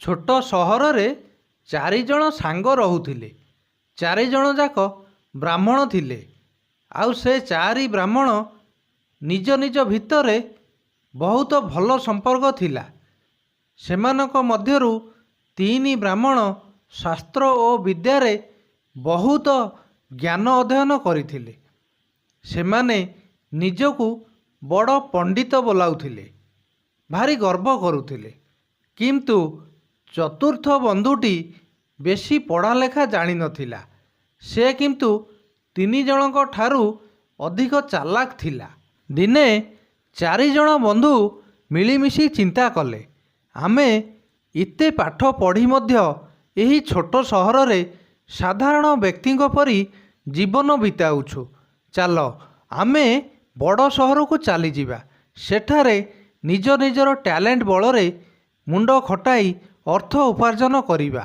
ଛୋଟ ସହରରେ ଚାରିଜଣ ସାଙ୍ଗ ରହୁଥିଲେ। ଚାରିଜଣ ଯାକ ବ୍ରାହ୍ମଣ ଥିଲେ। ଆଉ ସେ ଚାରି ବ୍ରାହ୍ମଣ ନିଜ ନିଜ ଭିତରେ ବହୁତ ଭଲ ସମ୍ପର୍କ ଥିଲା। ସେମାନଙ୍କ ମଧ୍ୟରୁ ତିନି ବ୍ରାହ୍ମଣ ଶାସ୍ତ୍ର ଓ ବିଦ୍ୟାରେ ବହୁତ ଜ୍ଞାନ ଅଧ୍ୟୟନ କରିଥିଲେ। ସେମାନେ ନିଜକୁ ବଡ଼ ପଣ୍ଡିତ ବୋଲାଉଥିଲେ, ଭାରି ଗର୍ବ କରୁଥିଲେ। କିନ୍ତୁ ଚତୁର୍ଥ ବନ୍ଧୁଟି ବେଶୀ ପଢ଼ାଲେଖା ଜାଣିନଥିଲା। ସେ କିନ୍ତୁ ତିନି ଜଣଙ୍କ ଠାରୁ ଅଧିକ ଚାଲାକ ଥିଲା। ଦିନେ ଚାରିଜଣ ବନ୍ଧୁ ମିଳିମିଶି ଚିନ୍ତା କଲେ, ଆମେ ଏତେ ପାଠ ପଢ଼ି ମଧ୍ୟ ଏହି ଛୋଟ ସହରରେ ସାଧାରଣ ବ୍ୟକ୍ତିଙ୍କ ପରି ଜୀବନ ବିତାଉଛୁ। ଚାଲ ଆମେ ବଡ଼ ସହରକୁ ଚାଲିଯିବା। ସେଠାରେ ନିଜ ନିଜର ଟ୍ୟାଲେଣ୍ଟ ବଳରେ ମୁଣ୍ଡ ଖଟାଇ ଅର୍ଥ ଉପାର୍ଜନ କରିବା,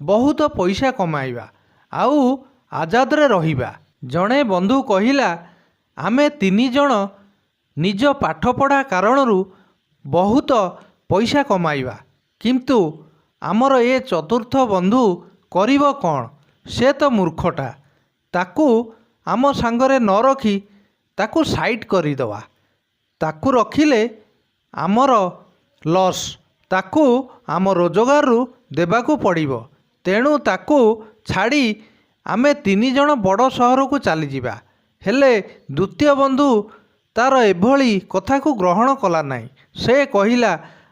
ବହୁତ ପଇସା କମାଇବା, ଆଉ ଆଜାଦରେ ରହିବା। ଜଣେ ବନ୍ଧୁ କହିଲା, ଆମେ ତିନି ଜଣ ନିଜ ପାଠପଢ଼ା କାରଣରୁ ବହୁତ ପଇସା କମାଇବା, କିନ୍ତୁ ଆମର ଏ ଚତୁର୍ଥ ବନ୍ଧୁ କରିବ କ'ଣ? ସେ ତ ମୂର୍ଖଟା। ତାକୁ ଆମ ସାଙ୍ଗରେ ନ ରଖି ତାକୁ ସାଇଟ୍ କରିଦେବା। ତାକୁ ରଖିଲେ ଆମର ଲସ୍। ତାକୁ ଆମ ରୋଜଗାରରୁ ଦେବାକୁ ପଡ଼ିବ। ତେଣୁ ତାକୁ ଛାଡ଼ି ଆମେ ତିନି ଜଣ ବଡ଼ ସହରକୁ ଚାଲିଯିବା। ହେଲେ ଦ୍ୱିତୀୟ ବନ୍ଧୁ ତାର ଏଭଳି କଥାକୁ ଗ୍ରହଣ କଲା ନାହିଁ। ସେ କହିଲା,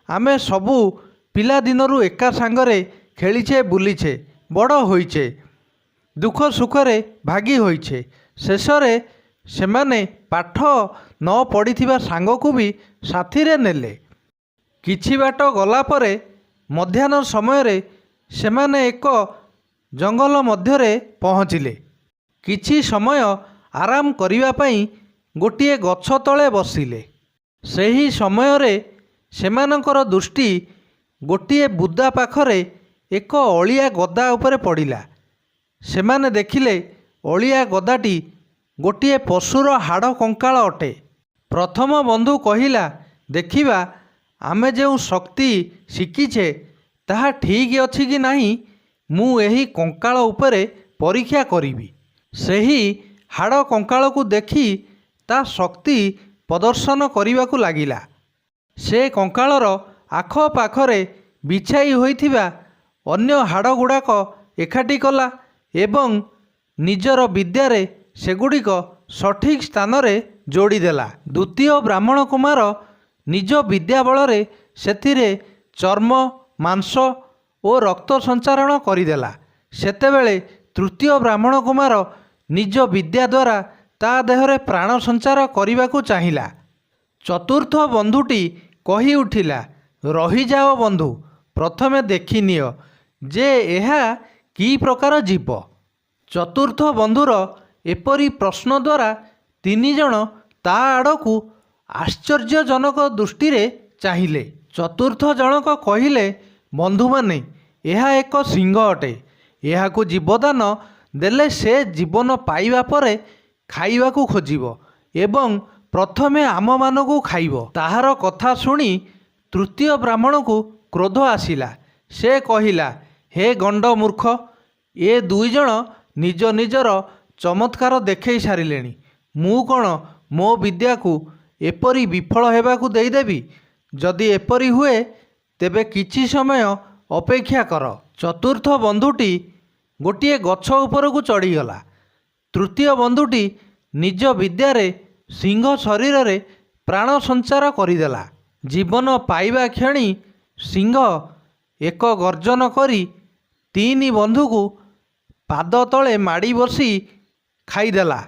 ଆମେ ସବୁ ପିଲାଦିନରୁ ଏକା ସାଙ୍ଗରେ ଖେଳିଛେ, ବୁଲିଛେ, ବଡ଼ ହୋଇଛେ, ଦୁଃଖ ସୁଖରେ ଭାଗି ହୋଇଛେ। ଶେଷରେ ସେମାନେ ପାଠ ନ ପଢ଼ିଥିବା ସାଙ୍ଗକୁ ବି ସାଥିରେ ନେଲେ। କିଛି ବାଟ ଗଲା ପରେ ମଧ୍ୟାହ୍ନ ସମୟରେ ସେମାନେ ଏକ ଜଙ୍ଗଲ ମଧ୍ୟରେ ପହଞ୍ଚିଲେ। କିଛି ସମୟ ଆରାମ କରିବା ପାଇଁ ଗୋଟିଏ ଗଛ ତଳେ ବସିଲେ। ସେହି ସମୟରେ ସେମାନଙ୍କର ଦୃଷ୍ଟି ଗୋଟିଏ ବୁଦା ପାଖରେ ଏକ ଅଳିଆ ଗଦା ଉପରେ ପଡ଼ିଲା। ସେମାନେ ଦେଖିଲେ ଅଳିଆ ଗଦାଟି ଗୋଟିଏ ପଶୁର ହାଡ଼ କଙ୍କାଳ ଅଟେ। ପ୍ରଥମ ବନ୍ଧୁ କହିଲା, ଦେଖିବା ଆମେ ଯେଉଁ ଶକ୍ତି ଶିଖିଛେ ତାହା ଠିକ୍ ଅଛି କି ନାହିଁ, ମୁଁ ଏହି କଙ୍କାଳ ଉପରେ ପରୀକ୍ଷା କରିବି। ସେହି ହାଡ଼ କଙ୍କାଳକୁ ଦେଖି ତା ଶକ୍ତି ପ୍ରଦର୍ଶନ କରିବାକୁ ଲାଗିଲା। ସେ କଙ୍କାଳର ଆଖପାଖରେ ବିଛାଇ ହୋଇଥିବା ଅନ୍ୟ ହାଡ଼ଗୁଡ଼ାକ ଏକାଠି କଲା ଏବଂ ନିଜର ବିଦ୍ୟାରେ ସେଗୁଡ଼ିକ ସଠିକ୍ ସ୍ଥାନରେ ଯୋଡ଼ିଦେଲା। ଦ୍ୱିତୀୟ ବ୍ରାହ୍ମଣ କୁମାର ନିଜ ବିଦ୍ୟା ବଳରେ ସେଥିରେ ଚର୍ମ, ମାଂସ ଓ ରକ୍ତ ସଞ୍ଚାରଣ କରିଦେଲା। ସେତେବେଳେ ତୃତୀୟ ବ୍ରାହ୍ମଣ କୁମାର ନିଜ ବିଦ୍ୟା ଦ୍ୱାରା ତା ଦେହରେ ପ୍ରାଣ ସଞ୍ଚାର କରିବାକୁ ଚାହିଁଲା। ଚତୁର୍ଥ ବନ୍ଧୁଟି କହି ଉଠିଲା, ରହିଯାଅ ବନ୍ଧୁ, ପ୍ରଥମେ ଦେଖିନିଅ ଯେ ଏହା କି ପ୍ରକାର ଜୀବ। ଚତୁର୍ଥ ବନ୍ଧୁର ଏପରି ପ୍ରଶ୍ନ ଦ୍ୱାରା ତିନି ଜଣ ତା ଆଡ଼କୁ ଆଶ୍ଚର୍ଯ୍ୟଜନକ ଦୃଷ୍ଟିରେ ଚାହିଁଲେ। ଚତୁର୍ଥ ଜଣକ କହିଲେ, ବନ୍ଧୁମାନେ, ଏହା ଏକ ସିଂହ ଅଟେ। ଏହାକୁ ଜୀବଦାନ ଦେଲେ ସେ ଜୀବନ ପାଇବା ପରେ ଖାଇବାକୁ ଖୋଜିବ ଏବଂ ପ୍ରଥମେ ଆମମାନଙ୍କୁ ଖାଇବ। ତାହାର କଥା ଶୁଣି ତୃତୀୟ ବ୍ରାହ୍ମଣକୁ କ୍ରୋଧ ଆସିଲା। ସେ କହିଲା, ହେ ଗଣ୍ଡ ମୂର୍ଖ, ଏ ଦୁଇ ଜଣ ନିଜ ନିଜର ଚମତ୍କାର ଦେଖାଇ ସାରିଲେଣି। ମୁଁ କ'ଣ ମୋ ବିଦ୍ୟାକୁ ଏପରି ବିଫଳ ହେବାକୁ ଦେଇଦେବି? ଯଦି ଏପରି ହୁଏ ତେବେ କିଛି ସମୟ ଅପେକ୍ଷା କର। ଚତୁର୍ଥ ବନ୍ଧୁଟି ଗୋଟିଏ ଗଛ ଉପରକୁ ଚଢ଼ିଗଲା। ତୃତୀୟ ବନ୍ଧୁଟି ନିଜ ବିଦ୍ୟାରେ ସିଂହ ଶରୀରରେ ପ୍ରାଣ ସଞ୍ଚାର କରିଦେଲା। ଜୀବନ ପାଇବା କ୍ଷଣି ସିଂହ ଏକ ଗର୍ଜନ କରି ତିନି ବନ୍ଧୁକୁ ପାଦ ତଳେ ମାଡ଼ି ବସି ଖାଇଦେଲା।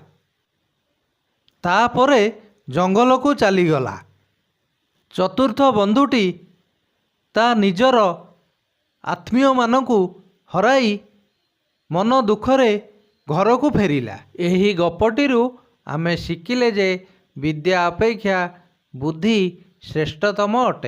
ତାପରେ ଜଙ୍ଗଲକୁ ଚାଲିଗଲା। ଚତୁର୍ଥ ବନ୍ଧୁଟି ତା ନିଜର ଆତ୍ମୀୟମାନଙ୍କୁ ହରାଇ ମନ ଦୁଃଖରେ ଘରକୁ ଫେରିଲା। ଏହି ଗପଟିରୁ ଆମେ ଶିଖିଲେ ଯେ ବିଦ୍ୟା ଅପେକ୍ଷା ବୁଦ୍ଧି ଶ୍ରେଷ୍ଠତମ ଅଟେ।